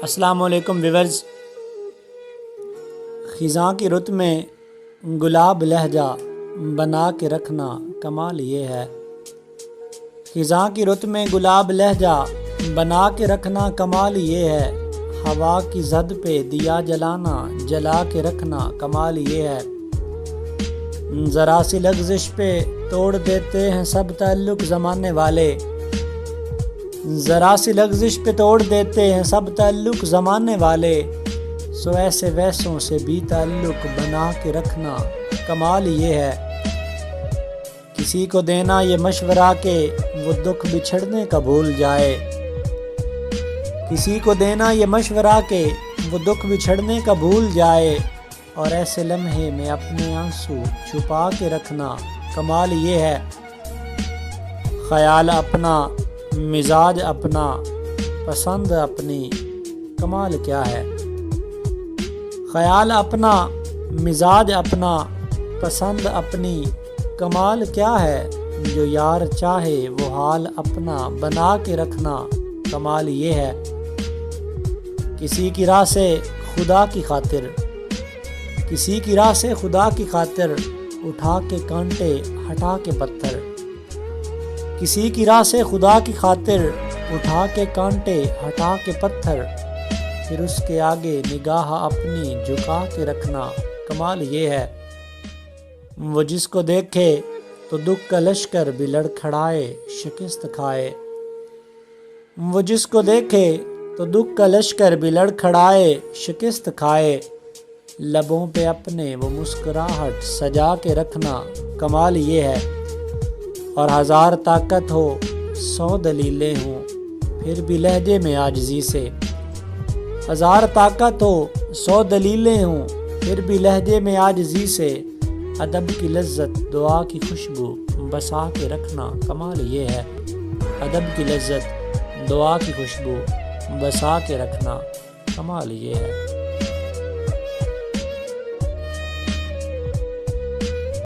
السلام علیکم ویورز۔ خزاں کی رت میں گلاب لہجہ بنا کے رکھنا کمال یہ ہے۔ خزاں کی رت میں گلاب لہجہ بنا کے رکھنا کمال یہ ہے۔ ہوا کی زد پہ دیا جلانا جلا کے رکھنا کمال یہ ہے۔ ذرا سی لغزش پہ توڑ دیتے ہیں سب تعلق زمانے والے، ذرا سی لغزش پہ توڑ دیتے ہیں سب تعلق زمانے والے، سو ایسے ویسوں سے بھی تعلق بنا کے رکھنا کمال یہ ہے۔ کسی کو دینا یہ مشورہ کہ وہ دکھ بچھڑنے کا بھول جائے، کسی کو دینا یہ مشورہ کہ وہ دکھ بچھڑنے کا بھول جائے، اور ایسے لمحے میں اپنے آنسو چھپا کے رکھنا کمال یہ ہے۔ خیال اپنا، مزاج اپنا، پسند اپنی، کمال کیا ہے۔ خیال اپنا، مزاج اپنا، پسند اپنی، کمال کیا ہے۔ جو یار چاہے وہ حال اپنا بنا کے رکھنا کمال یہ ہے۔ کسی کی راہ سے خدا کی خاطر، کسی کی راہ سے خدا کی خاطر اٹھا کے کانٹے ہٹا کے پتھر، کسی کی راہ سے خدا کی خاطر اٹھا کے کانٹے ہٹا کے پتھر، پھر اس کے آگے نگاہ اپنی جھکا کے رکھنا کمال یہ ہے۔ وہ جس کو دیکھے تو دکھ کا لشکر بھی لڑکھڑائے شکست کھائے، وہ جس کو دیکھے تو دکھ کا لشکر بھی لڑکھڑائے شکست کھائے، لبوں پہ اپنے وہ مسکراہٹ سجا کے رکھنا کمال یہ ہے۔ اور ہزار طاقت ہو 100 دلیلیں ہوں پھر بھی لہجے میں عاجزی سے، ہزار طاقت ہو 100 دلیلیں ہوں پھر بھی لہجے میں عاجزی سے، ادب کی لذت دعا کی خوشبو بسا کے رکھنا کمال یہ ہے۔ ادب کی لذت دعا کی خوشبو بسا کے رکھنا کمال یہ ہے۔